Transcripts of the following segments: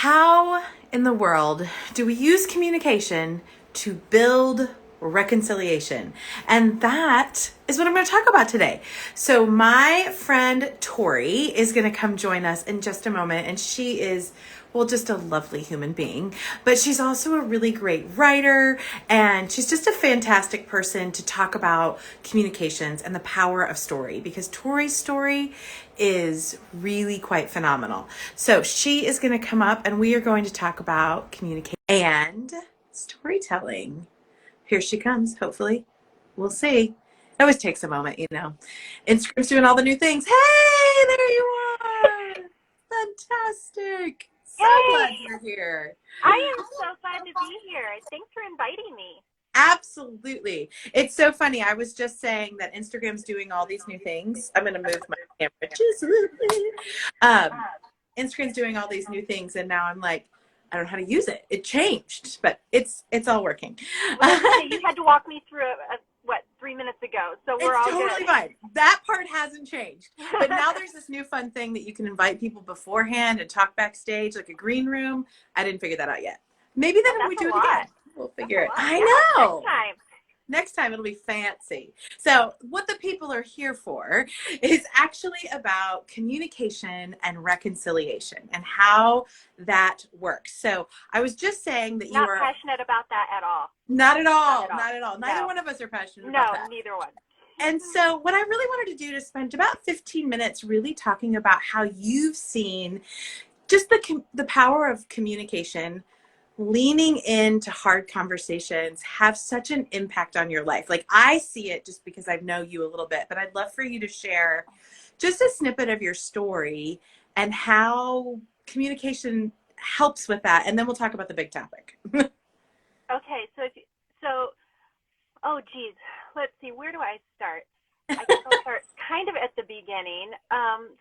How in the world do we use communication to build reconciliation? And that is what I'm going to talk about today. So my friend Torrie is going to come join us in just a moment, and she is, well, just a lovely human being, but she's also a really great writer, and she's just a fantastic person to talk about communications and the power of story, because Torrie's story is really quite phenomenal. So she is going to come up and we are going to talk about communication and storytelling. Here she comes, hopefully. We'll see. It always takes a moment, you know. Instagram's doing all the new things. Hey, there you are. Fantastic. So glad Yay! you're here. I am so glad to be here. Thanks for inviting me. Absolutely. It's so funny. I was just saying that Instagram's doing all these new things. I'm going to move my camera just a little bit. Instagram's doing all these new things, and now I'm like, I don't know how to use it. It changed, but it's all working. Well, you had to walk me through what, 3 minutes ago, so we're It's all totally good. fine. That part hasn't changed. But now there's this new fun thing that you can invite people beforehand and talk backstage, like a green room. I didn't figure that out yet. Maybe then when we do it again, we'll figure it. I know. Next time. Next time it'll be fancy. So what the people are here for is actually about communication and reconciliation and how that works. So I was just saying that you Not are passionate about that at all. not at all. No. Neither one of us are passionate about that. No, neither one. And so what I really wanted to do is spend about 15 minutes really talking about how you've seen just the power of communication, leaning into hard conversations, have such an impact on your life. Like, I see it just because I know you a little bit, but I'd love for you to share just a snippet of your story and how communication helps with that. And then we'll talk about the big topic. Okay, oh geez, let's see, where do I start? I guess I'll start kind of at the beginning.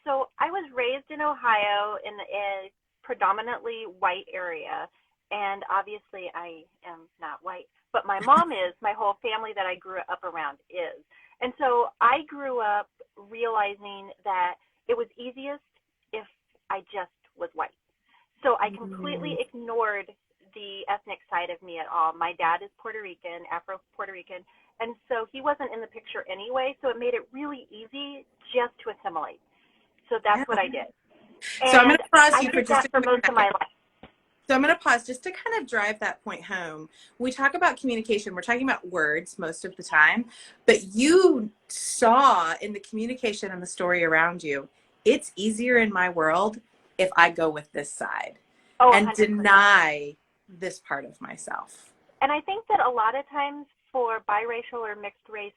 So I was raised in Ohio in a predominantly white area. And obviously I am not white, but my mom is, my whole family that I grew up around is. And so I grew up realizing that it was easiest if I just was white. So I completely ignored the ethnic side of me at all. My dad is Puerto Rican, Afro-Puerto Rican, and so he wasn't in the picture anyway, so it made it really easy just to assimilate. So that's what I did. And so I'm going to pause you for just for most of my life. So I'm going to pause just to kind of drive that point home. When we talk about communication, we're talking about words most of the time, but you saw in the communication and the story around you, it's easier in my world if I go with this side and 100%. deny this part of myself. And I think that a lot of times for biracial or mixed race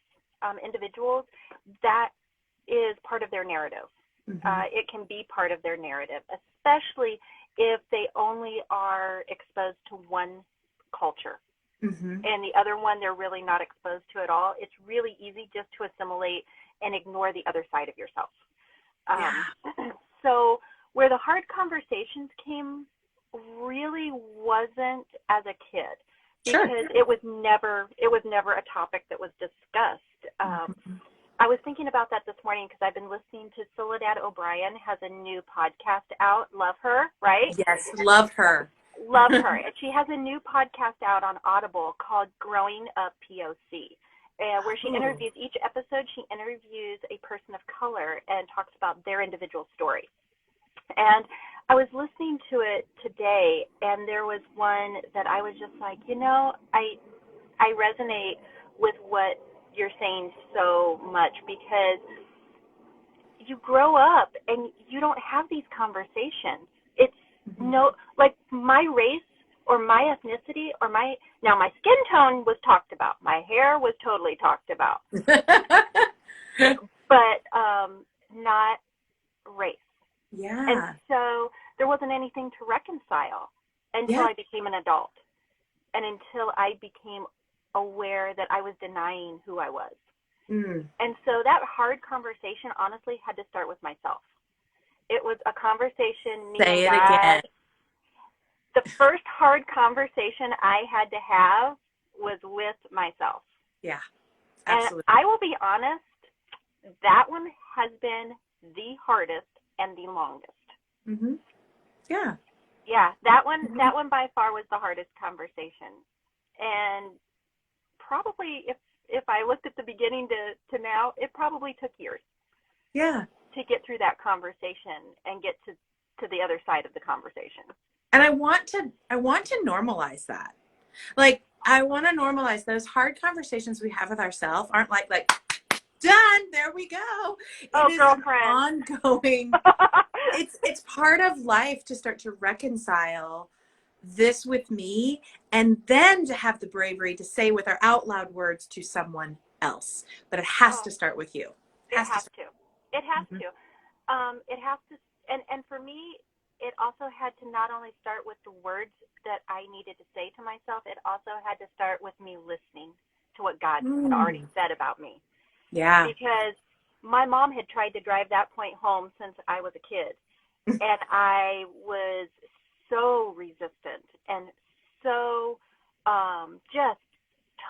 individuals, that is part of their narrative. It can be part of their narrative, especially if they only are exposed to one culture and the other one they're really not exposed to at all. It's really easy just to assimilate and ignore the other side of yourself. So where the hard conversations came really wasn't as a kid, because it was never a topic that was discussed. I was thinking about that this morning because I've been listening to Soledad O'Brien has a new podcast out. Love her, right? Yes, love her. Love her. And she has a new podcast out on Audible called Growing Up POC, where she interviews, each episode she interviews a person of color and talks about their individual story. And I was listening to it today, and there was one that I was just like, I resonate with what you're saying so much, because you grow up and you don't have these conversations. It's like my race or my ethnicity or my skin tone was talked about. My hair was totally talked about, but not race. Yeah. And so there wasn't anything to reconcile until I became an adult and until I became aware that I was denying who I was. And so that hard conversation honestly had to start with myself. It was a conversation. Say it again. The first hard conversation I had to have was with myself. Yeah, absolutely. And I will be honest, that one has been the hardest and the longest. Yeah. Yeah, that one by far was the hardest conversation. And probably if I looked at the beginning to now, it probably took years Yeah. to get through that conversation and get to the other side of the conversation. And I want to normalize that. Like, I want to normalize those hard conversations we have with ourselves aren't like done, there we go. It Oh, is an girlfriend. ongoing, it's part of life to start to reconcile this with me, and then to have the bravery to say with our out loud words to someone else. But it has Oh, to start with you. it Has to has start. to. It has Mhm. to. It has to. And for me, it also had to not only start with the words that I needed to say to myself, it also had to start with me listening to what God had already Mm. said about me. Yeah. Because my mom had tried to drive that point home since I was a kid. And I was so resistant and so just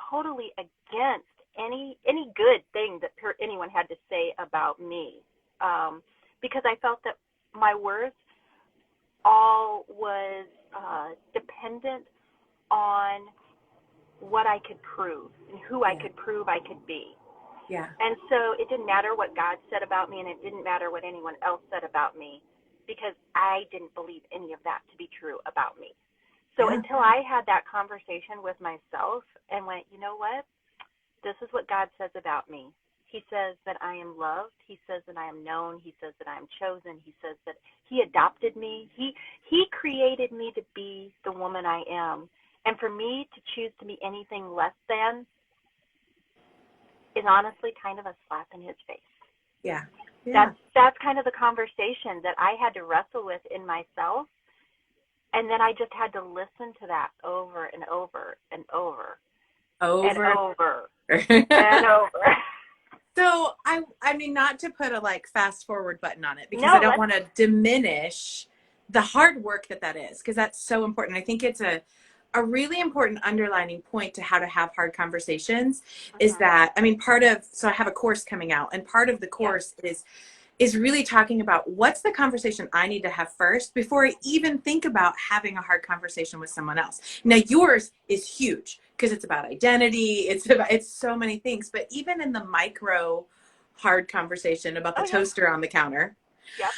totally against any good thing that anyone had to say about me, because I felt that my worth all was dependent on what I could prove and who I Yeah. could prove I could be. Yeah. And so it didn't matter what God said about me, and it didn't matter what anyone else said about me, because I didn't believe any of that to be true about me. So Yeah. until I had that conversation with myself and went, you know what? This is what God says about me. He says that I am loved. He says that I am known. He says that I am chosen. He says that He adopted me. He created me to be the woman I am. And for me to choose to be anything less than is honestly kind of a slap in His face. Yeah. Yeah. That's kind of the conversation that I had to wrestle with in myself. And then I just had to listen to that over and over and over and Over. over and over. So I mean, not to put a like fast forward button on it, because I No, don't let's. want to diminish the hard work that is, because that's so important. I think it's a really important underlining point to how to have hard conversations is Uh-huh. that, I mean, part of, so I have a course coming out, and part of the Yeah. course is really talking about what's the conversation I need to have first before I even think about having a hard conversation with someone else. Now, yours is huge because it's about identity. It's so many things, but even in the micro hard conversation about the Oh, yeah. toaster on the counter, Yep.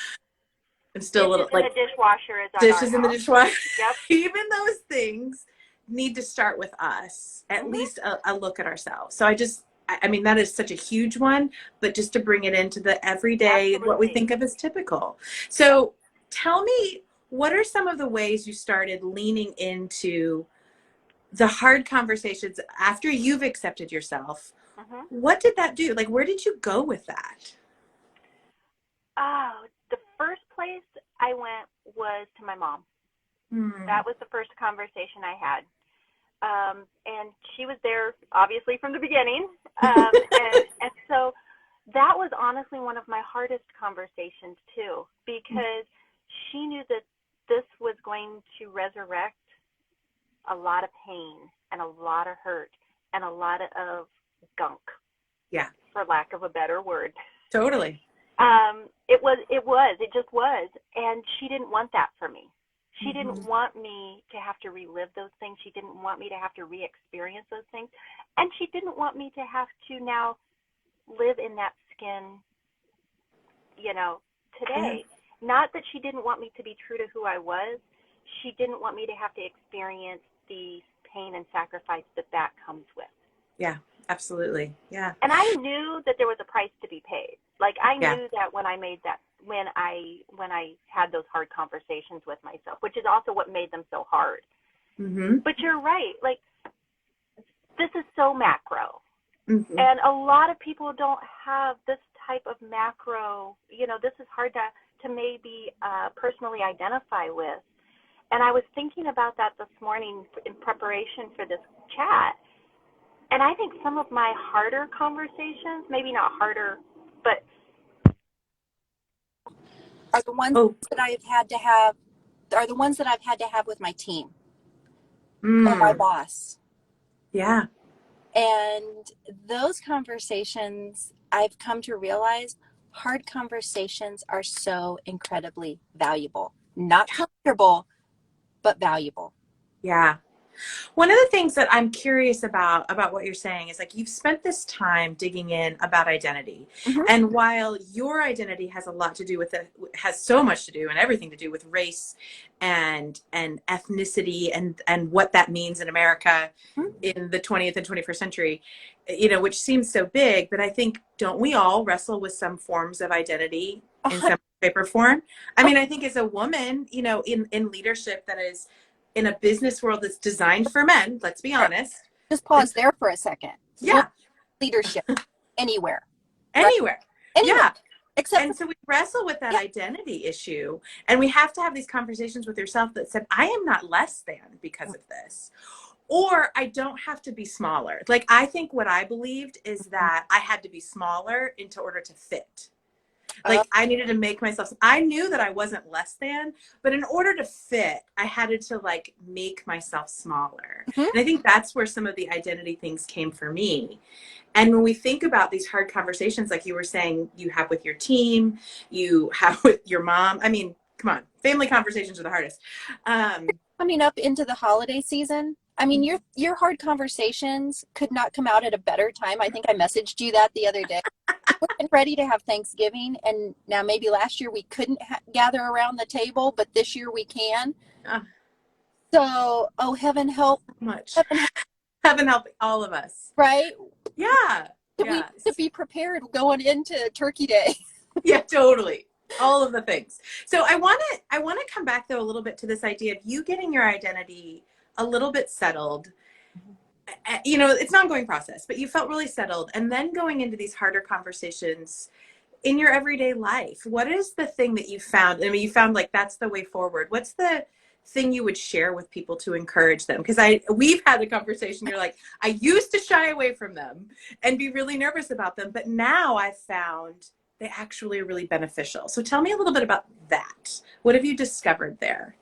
I'm still a little Dishes in the like dishwasher is at our dishes in the house. dishwasher. Yep. Even those things need to start with us, at Mhm. least a look at ourselves. So I mean, that is such a huge one, but just to bring it into the everyday, what we Absolutely. think of as typical. Yep. So tell me, what are some of the ways you started leaning into the hard conversations after you've accepted yourself? Mhm. What did that do? Like, where did you go with that? Oh, the first place I went was to my mom. Hmm. That was the first conversation I had. And she was there obviously from the beginning. And so that was honestly one of my hardest conversations too, because she knew that this was going to resurrect a lot of pain and a lot of hurt and a lot of gunk, Yeah, for lack of a better word. totally. It just was. And she didn't want that for me. She didn't Hmm. want me to have to relive those things. She didn't want me to have to re-experience those things. And she didn't want me to have to now live in that skin, you know, Yeah, today. Not that she didn't want me to be true to who I was. She didn't want me to have to experience the pain and sacrifice that comes with. yeah, absolutely. Yeah, And I knew that there was a price to be paid. Like I yeah. knew that when I made that when I had those hard conversations with myself, which is also what made them so hard. Hmm. But you're right. Like this is so macro. Hmm. And a lot of people don't have this type of macro, this is hard to maybe personally identify with. And I was thinking about that this morning in preparation for this chat. And I think some of my harder conversations, maybe not harder, but are the ones Oh, that I've had to have are the ones that I've had to have with my team or my mm, boss. yeah, And those conversations, I've come to realize hard conversations are so incredibly valuable. Not comfortable, but valuable. Yeah. One of the things that I'm curious about what you're saying is like you've spent this time digging in about identity. Mm-hmm. And while your identity has a lot to do with it, has so much to do and everything to do with race and ethnicity and what that means in America in the 20th and 21st century, you know, which seems so big, but I think don't we all wrestle with some forms of identity in some shape or form? I mean, I think as a woman, you know, in leadership that is in a business world that's designed for men, let's be honest. Just pause there for a second. Yeah. Leadership anywhere. Anywhere. Right? Anywhere. Yeah. Except and for, so we wrestle with that identity issue, and we have to have these conversations with yourself that said, I am not less than because of this. Or I don't have to be smaller. Like, I think what I believed is that I had to be smaller in order to fit. Like I needed to make myself, I knew that I wasn't less than, but in order to fit, I had to like make myself smaller. And I think that's where some of the identity things came for me. And when we think about these hard conversations, like you were saying, you have with your team, you have with your mom. I mean, come on, family conversations are the hardest. Coming up into the holiday season, I mean, your hard conversations could not come out at a better time. I think I messaged you that the other day. We're getting ready to have Thanksgiving, and now maybe last year we couldn't gather around the table, but this year we can. So, oh, heaven help. Much. Heaven Heaven help all of us. Right? Yeah. We need to be prepared going into Turkey Day. Yeah, totally. All of the things. So I want to come back though a little bit to this idea of you getting your identity a little bit settled. You know, it's an ongoing process, but you felt really settled, and then going into these harder conversations in your everyday life. What is the thing that you found? I mean, you found like that's the way forward. What's the thing you would share with people to encourage them? Because we've had a conversation. You're like, I used to shy away from them and be really nervous about them, but now I've found they actually are really beneficial. So tell me a little bit about that. What have you discovered there?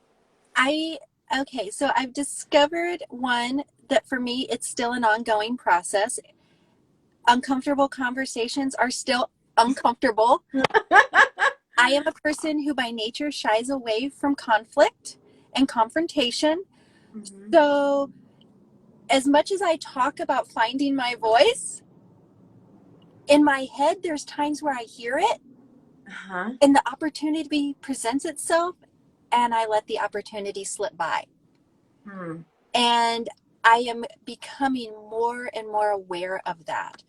Okay, so I've discovered one that for me, it's still an ongoing process. Uncomfortable conversations are still uncomfortable. I am a person who by nature shies away from conflict and confrontation. So as much as I talk about finding my voice, in my head, there's times where I hear it and the opportunity presents itself and I let the opportunity slip by. And I am becoming more and more aware of that.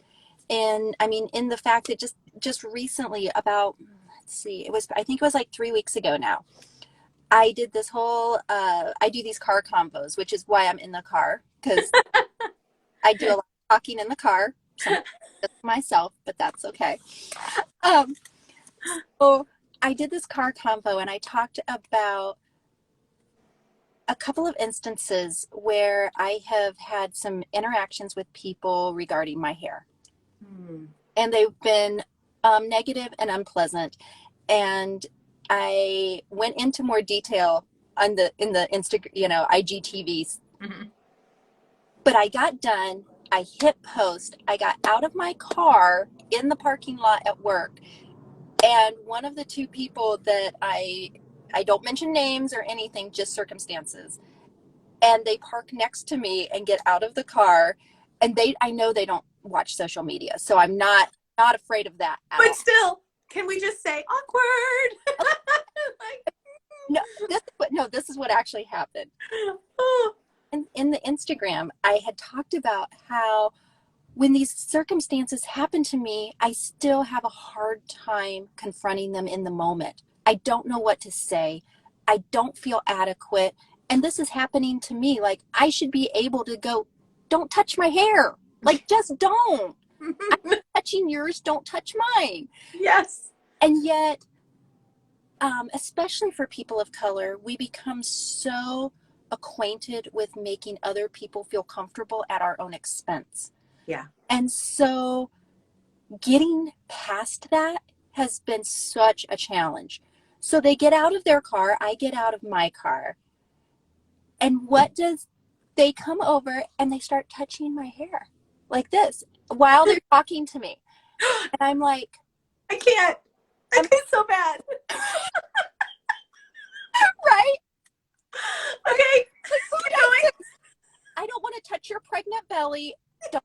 And I mean, in the fact that just recently about, I think it was like 3 weeks ago now, I did this whole, I do these car combos, which is why I'm in the car, because I do a lot of talking in the car, sometimes just myself, but that's okay. So I did this car combo and I talked about a couple of instances where I have had some interactions with people regarding my hair. And they've been negative and unpleasant. And I went into more detail in the Instagram, IGTVs. But I got done. I hit post. I got out of my car in the parking lot at work. And one of the two people that I don't mention names or anything, just circumstances. And they park next to me and get out of the car. And I know they don't watch social media. So I'm not afraid of that. But still, can we just say awkward? This is what actually happened. In the Instagram, I had talked about how when these circumstances happen to me, I still have a hard time confronting them in the moment. I don't know what to say. I don't feel adequate. And this is happening to me. Like, I should be able to go, don't touch my hair. Like, just don't. I'm touching yours, don't touch mine. Yes. And yet, especially for people of color, we become so acquainted with making other people feel comfortable at our own expense. Yeah. And so getting past that has been such a challenge. So they get out of their car, I get out of my car. And they come over and they start touching my hair like this while they're talking to me. And I'm like, I can't. I feel so bad. Right? Okay, pregnant belly. Don't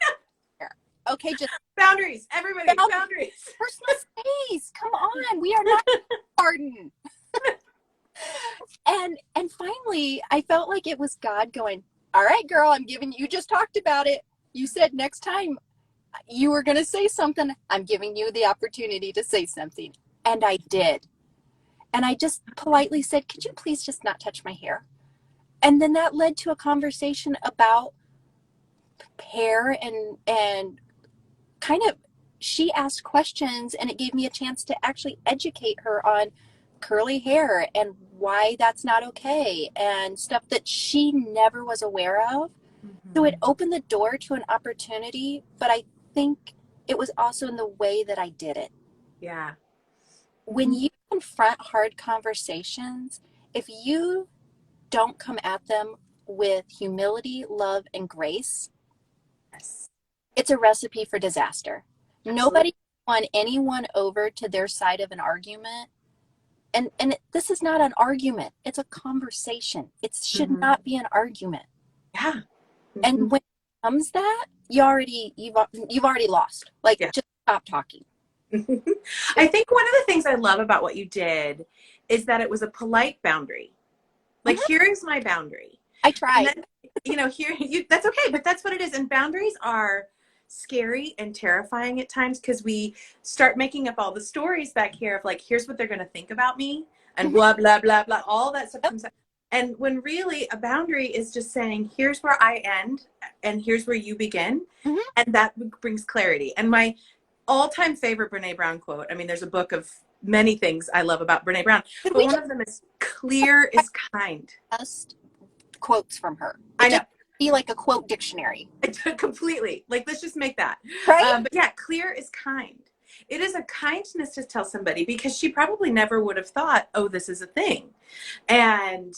care. Okay, just Boundaries, everybody, boundaries. Personal space. Come on, we are not garden. And finally, I felt like it was God going, all right, girl, I'm giving you just talked about it. You said next time you were going to say something. I'm giving you the opportunity to say something. And I did. And I just politely said, could you please just not touch my hair? And then that led to a conversation about hair and kind of, she asked questions and it gave me a chance to actually educate her on curly hair and why that's not okay and stuff that she never was aware of. So it opened the door to an opportunity, but I think it was also in the way that I did it. Yeah. When you confront hard conversations, if you don't come at them with humility, love, and grace, Yes. it's a recipe for disaster. Absolutely. Nobody won anyone over to their side of an argument. And this is not an argument. It's a conversation. It should not be an argument. Yeah. And when it comes that, you've already lost. Like, just stop talking. I think one of the things I love about what you did is that it was a polite boundary. Like, here is my boundary. I tried. And then, that's okay, but that's what it is. And boundaries are scary and terrifying at times because we start making up all the stories back here of like, here's what they're going to think about me and blah, blah, blah, blah. All that stuff comes out. And when really a boundary is just saying, here's where I end and here's where you begin. And that brings clarity. And my all-time favorite Brene Brown quote, I mean, there's a book of many things I love about Brene Brown, but one of them is clear is kind. Just quotes from her. I know. Be like a quote dictionary. Completely. Like, let's just make that. Right? But yeah, clear is kind. It is a kindness to tell somebody because she probably never would have thought, oh, this is a thing. And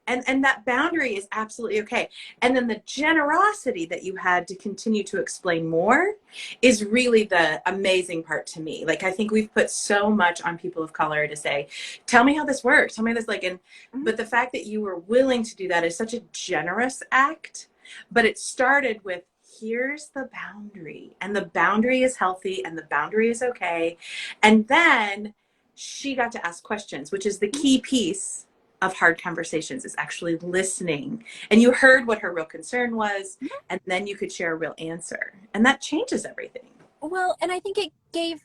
and that boundary is absolutely okay. And then the generosity that you had to continue to explain more is really the amazing part to me. Like, I think we've put so much on people of color to say, tell me how this works. Tell me this, like, and but the fact that you were willing to do that is such a generous act. But it started with, here's the boundary, and the boundary is healthy and the boundary is okay. And then she got to ask questions, which is the key piece of hard conversations, is actually listening. And you heard what her real concern was, and then you could share a real answer. And that changes everything. Well, and I think it gave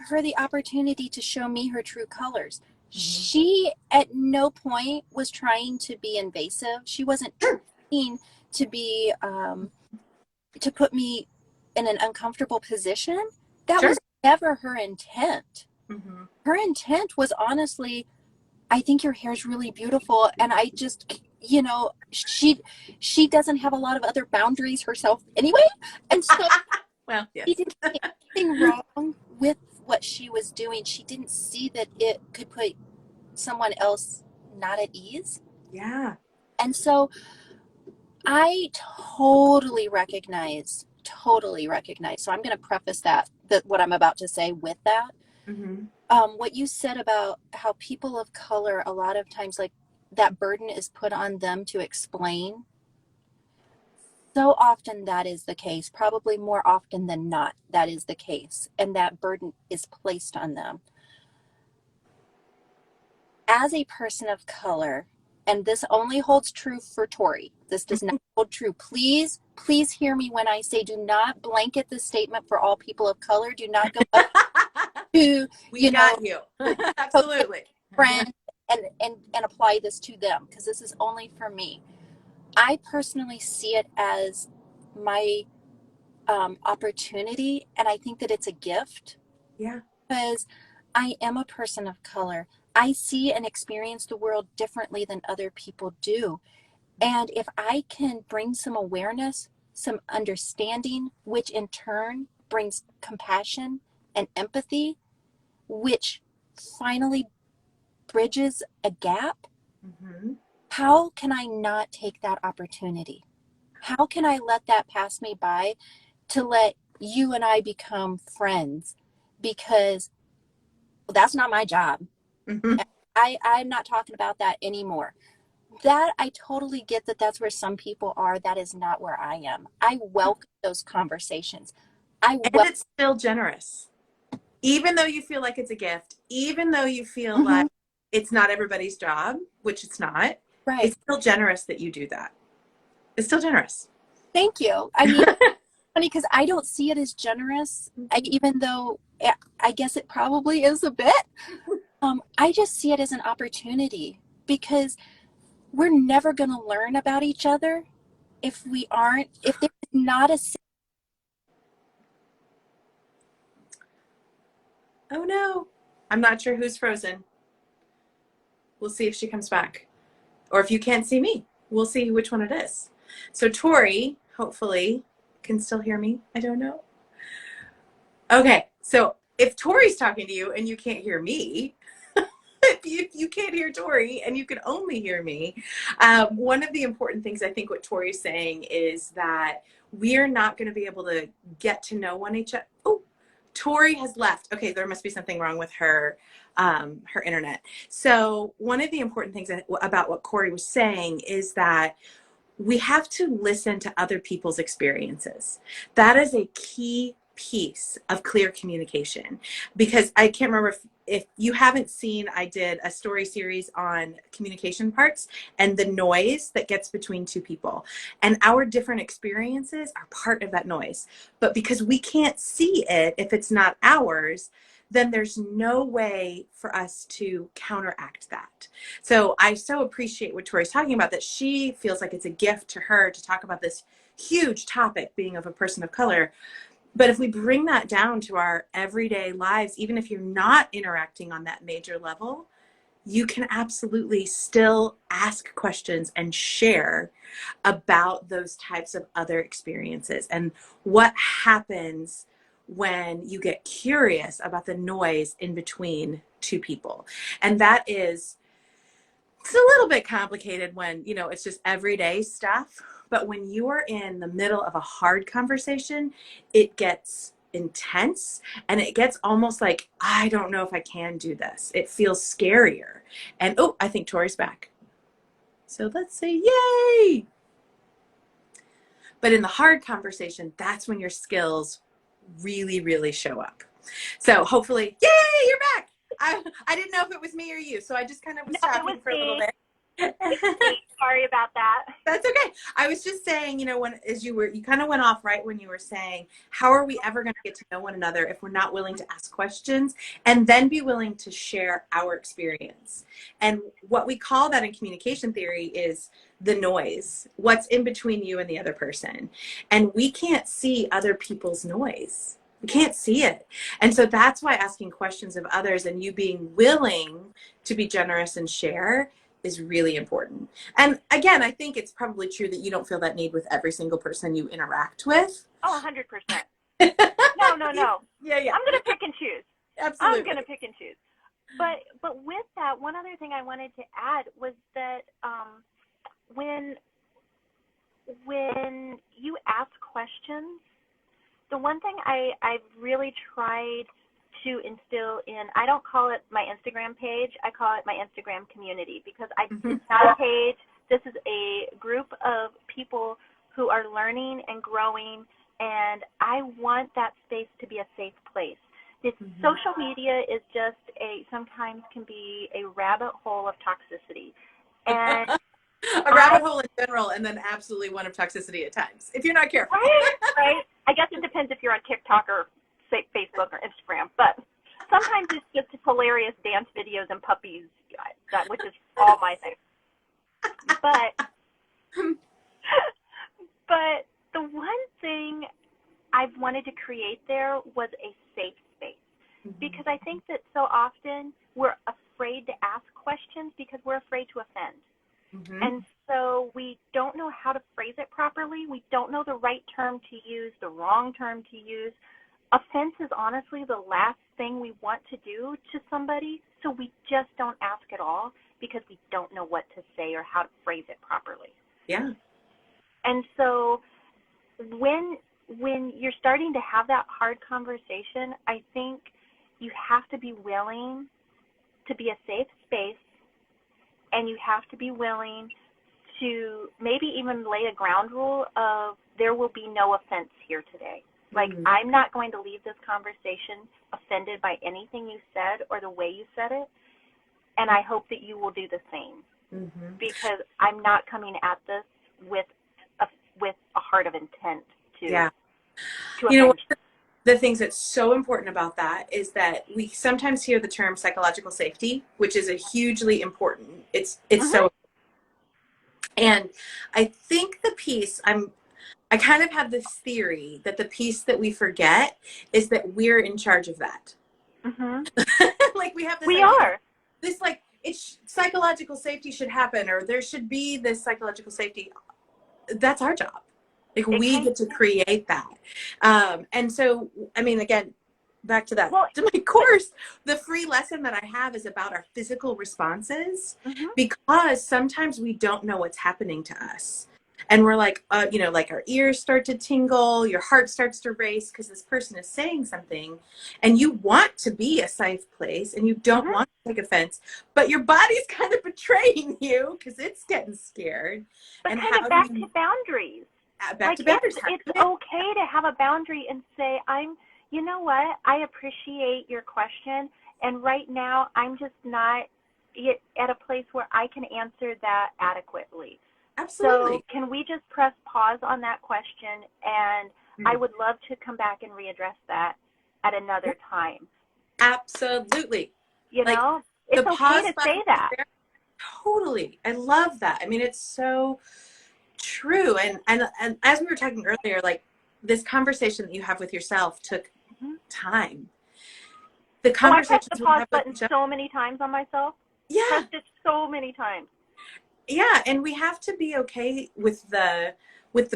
her the opportunity to show me her true colors. She at no point was trying to be invasive. She wasn't trying to be to put me in an uncomfortable position. That was never her intent. Her intent was honestly, I think your hair is really beautiful. And I just, she doesn't have a lot of other boundaries herself anyway. And so well, yes. She didn't see anything wrong with what she was doing. She didn't see that it could put someone else not at ease. Yeah. And so I totally recognize. So I'm going to preface that what I'm about to say with that. What you said about how people of color, a lot of times, like, that burden is put on them to explain. So often that is the case, probably more often than not, that is the case. And that burden is placed on them. As a person of color, and this only holds true for Torrie, this does not hold true. Please hear me when I say, do not blanket this statement for all people of color. Do not go up to, you absolutely, friend, and apply this to them, because this is only for me. I personally see it as my opportunity, and I think that it's a gift. Yeah. Because I am a person of color. I see and experience the world differently than other people do. And if I can bring some awareness, some understanding, which in turn brings compassion and empathy, which finally bridges a gap, how can I not take that opportunity? How can I let that pass me by to let you and I become friends? Because that's not my job. I'm not talking about that anymore. that I totally get that that's where some people are. That is not where I am. I welcome those conversations. I And it's still generous. Even though you feel like it's a gift, even though you feel like Mhm. it's not everybody's job, which it's not, Right. it's still generous that you do that. It's still generous. Thank you. I mean, funny because I don't see it as generous, even though I guess it probably is a bit. I just see it as an opportunity because we're never going to learn about each other if there's not a, Oh no. I'm not sure who's frozen. We'll see if she comes back. Or if you can't see me, we'll see which one it is. So Torrie, hopefully, can still hear me. I don't know. Okay, so if Torrie's talking to you and you can't hear me, if you can't hear Torrie and you can only hear me, one of the important things I think what Torrie's saying is that we're not going to be able to get to know one each other. Oh, Torrie has left. Okay, there must be something wrong with her internet. So one of the important things about what Corey was saying is that we have to listen to other people's experiences. That is a key piece of clear communication, because I can't remember if you haven't seen, I did a story series on communication parts and the noise that gets between two people, and our different experiences are part of that noise. But because we can't see it if it's not ours, then there's no way for us to counteract that. So I so appreciate what Tori's talking about, that she feels like it's a gift to her to talk about this huge topic, being of a person of color. But if we bring that down to our everyday lives, even if you're not interacting on that major level, you can absolutely still ask questions and share about those types of other experiences and what happens when you get curious about the noise in between two people. And that is, it's a little bit complicated when, you know, it's just everyday stuff. But when you're in the middle of a hard conversation, it gets intense and it gets almost like, I don't know if I can do this. It feels scarier. And oh, I think Tori's back. So let's say yay. But in the hard conversation, that's when your skills really, really show up. So hopefully, yay, you're back. I didn't know if it was me or you, so I just kind of was No, it was talking for a little me. bit. It was me. Sorry about that. That's okay. I was just saying, you know, you kind of went off right when you were saying, how are we ever going to get to know one another if we're not willing to ask questions and then be willing to share our experience? And what we call that in communication theory is the noise, what's in between you and the other person. And we can't see other people's noise. We can't see it. And so that's why asking questions of others and you being willing to be generous and share is really important. And again, I think it's probably true that you don't feel that need with every single person you interact with. Oh, 100%. No, no, no. Yeah, yeah. I'm going to pick and choose. Absolutely. I'm going to pick and choose. But with that, one other thing I wanted to add was that when you ask questions, the one thing I've really tried to instill in, I don't call it my Instagram page, I call it my Instagram community, because it's not a page. This is a group of people who are learning and growing, and I want that space to be a safe place. This social media is just sometimes can be a rabbit hole of toxicity. And a rabbit hole in general, and then absolutely one of toxicity at times, if you're not careful. Right? I guess it depends if you're on TikTok or say Facebook or Instagram, but sometimes it's just hilarious dance videos and puppies, which is all my thing. But the one thing I've wanted to create there was a safe space, because I think that so often we're afraid to ask questions because we're afraid to offend. And so we don't know how to phrase it properly. We don't know the right term to use, the wrong term to use. Offense is honestly the last thing we want to do to somebody, so we just don't ask at all because we don't know what to say or how to phrase it properly. Yeah. And so when you're starting to have that hard conversation, I think you have to be willing to be a safe space and you have to be willing to maybe even lay a ground rule of there will be no offense here today. Like, I'm not going to leave this conversation offended by anything you said or the way you said it, and I hope that you will do the same. Because I'm not coming at this with a heart of intent to Yeah. to You know, offend. the things that's so important about that is that we sometimes hear the term psychological safety, which is a hugely important. It's so, and I think the piece I kind of have this theory that the piece that we forget is that we're in charge of that. Like, we have this We idea, are. this, like, psychological safety should happen, or there should be this psychological safety. That's our job. Like, we get to create that. And so, I mean, again, back to that, to my course, the free lesson that I have is about our physical responses, because sometimes we don't know what's happening to us. And we're like, you know, like, our ears start to tingle, your heart starts to race because this person is saying something, and you want to be a safe place and you don't want to take offense, but your body's kind of betraying you because it's getting scared. But and kind of back to boundaries. Back to boundaries. It's okay to have a boundary and say, you know what, I appreciate your question, and right now I'm just not at a place where I can answer that adequately. Absolutely. So can we just press pause on that question, and I would love to come back and readdress that at another time. Absolutely. You know, it's okay to say that. Totally. I love that. I mean, it's so true. And as we were talking earlier, like, this conversation that you have with yourself took time. The conversation. I pressed the pause button so many times on myself. Yeah. Pressed it so many times. Yeah, and we have to be okay with the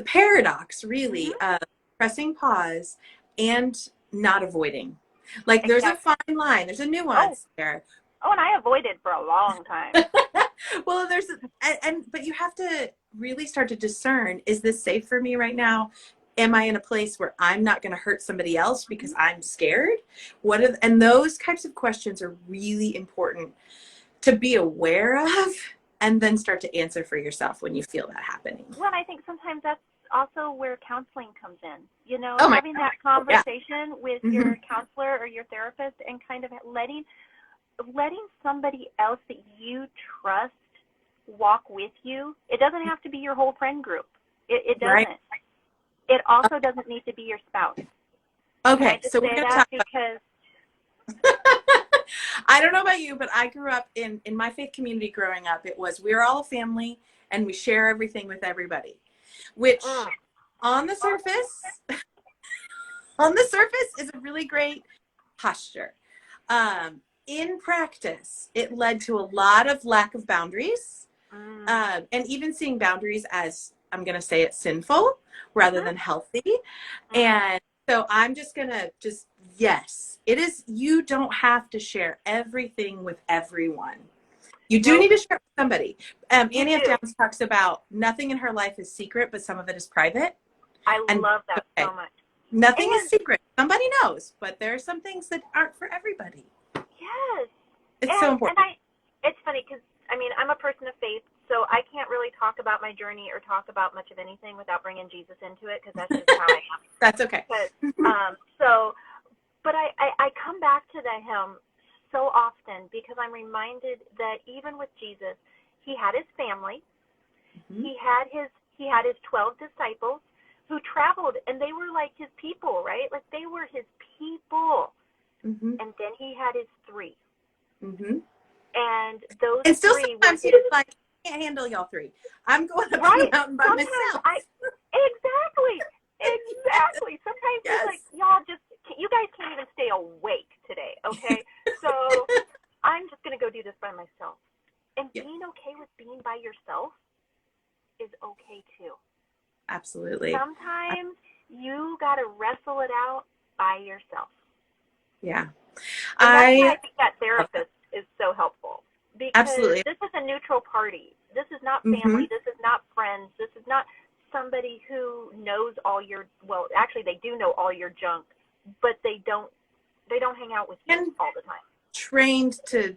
paradox, really, of pressing pause and not avoiding. Like, there's a fine line. There's a nuance there. Oh, and I avoided for a long time. Well, but you have to really start to discern, is this safe for me right now? Am I in a place where I'm not going to hurt somebody else because I'm scared? And those types of questions are really important to be aware of, and then start to answer for yourself when you feel that happening. Well, I think sometimes that's also where counseling comes in. You know, having that conversation with your counselor or your therapist, and kind of letting somebody else that you trust walk with you. It doesn't have to be your whole friend group. It doesn't. Right. It also doesn't need to be your spouse. Okay, so we're going to talk because I don't know about you, but I grew up in my faith community growing up. It was, we're all a family and we share everything with everybody, which on the surface is a really great posture. In practice, it led to a lot of lack of boundaries, and even seeing boundaries as, I'm going to say it, sinful rather than healthy. And so I'm just going to yes, it is. You don't have to share everything with everyone. You do need to share with somebody. Annie F. Downs talks about nothing in her life is secret, but some of it is private. I love that so much. Nothing is secret. Somebody knows, but there are some things that aren't for everybody. Yes. It's so important. And it's funny because, I mean, I'm a person of faith, so I can't really talk about my journey or talk about much of anything without bringing Jesus into it, because that's just how I am. That's okay. But I come back to him so often because I'm reminded that even with Jesus, he had his family, he had his 12 disciples who traveled, and they were like his people, right? Like, they were his people. And then he had his 3. And those and still 3 sometimes he was like, I can't handle y'all 3. I'm going up the mountain by myself. Exactly. Sometimes he's like, you guys can't even stay awake today, okay? So I'm just going to go do this by myself. And being okay with being by yourself is okay too. Absolutely. Sometimes you got to wrestle it out by yourself. Yeah. And that's why I think that therapist is so helpful. Because this is a neutral party. This is not family. This is not friends. This is not somebody who knows all your, well, actually they do know all your junk, but they don't hang out with you all the time. Trained to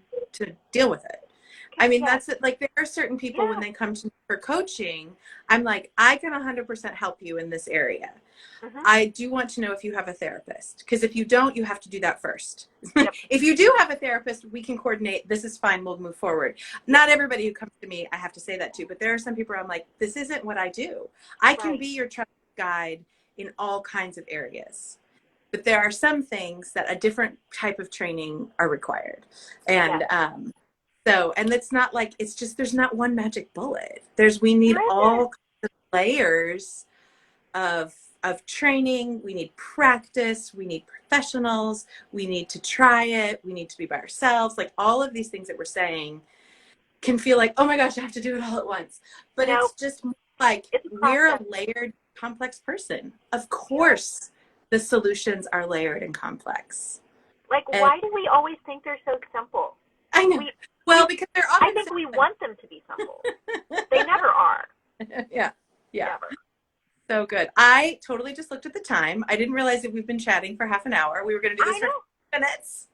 deal with it. I mean, Yes. that's it. Like, there are certain people when Yeah. they come to me for coaching, I'm like, I can 100% help you in this area. Mhm. I do want to know if you have a therapist, because if you don't, you have to do that first. Yep. If you do have a therapist, we can coordinate. This is fine. We'll move forward. Not everybody who comes to me, I have to say that to, but there are some people where I'm like, this isn't what I do. I can Right. be your trusted guide in all kinds of areas, but there are some things that a different type of training are required. And Yes. so, and it's not like, it's just, there's not one magic bullet. We need There all isn't. kinds of layers of training. We need practice. We need professionals. We need to try it. We need to be by ourselves. Like, all of these things that we're saying can feel like, oh my gosh, I have to do it all at once. But No, it's just like, it's a we're a process. layered, complex person. Of Yeah. course, the solutions are layered and complex. Like, And why do we always think they're so simple? I know. We, Well, because they're I often think we want them to be simple. They never are. yeah. Yeah. Never. So good. I totally just looked at the time. I didn't realize that we've been chatting for half an hour. We were going to do I this for know. 5 minutes.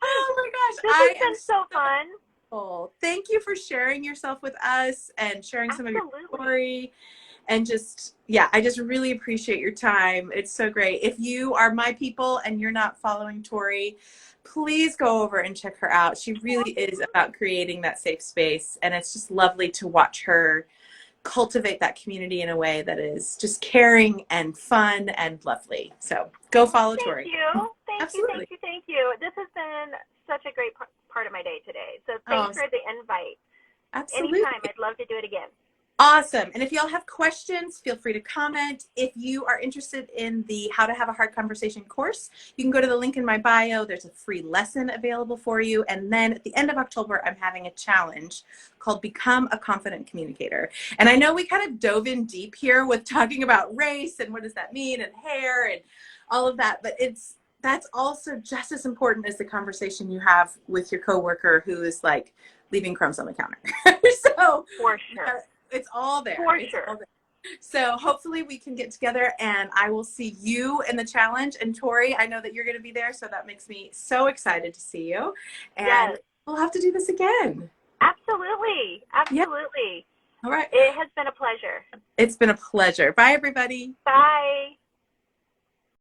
Oh my gosh. This I has am been so fun. so thank you for sharing yourself with us and sharing some of your Absolutely. story. And just, yeah, I just really appreciate your time. It's so great. If you are my people and you're not following Torrie, please go over and check her out. She really is about creating that safe space. And it's just lovely to watch her cultivate that community in a way that is just caring and fun and lovely. So go follow Thank Torrie. you. Thank you. Thank Absolutely. you. Thank you. This has been such a great part of my day today. So Oh, thanks for the invite. Anytime. absolutely. I'd love to do it again. Awesome. And if y'all have questions, feel free to comment. If you are interested in the How to Have a Hard Conversation course, you can go to the link in my bio. There's a free lesson available for you. And then at the end of October, I'm having a challenge called Become a Confident Communicator. And I know we kind of dove in deep here with talking about race and what does that mean and hair and all of that, but that's also just as important as the conversation you have with your coworker who is like leaving crumbs on the counter. So For sure. it's all there. For It's sure. all there. So hopefully we can get together and I will see you in the challenge. And Torrie, I know that you're going to be there. So that makes me so excited to see you. And Yes. we'll have to do this again. Absolutely. Yeah. Absolutely. All right. It has been a pleasure. It's been a pleasure. Bye, everybody. Bye.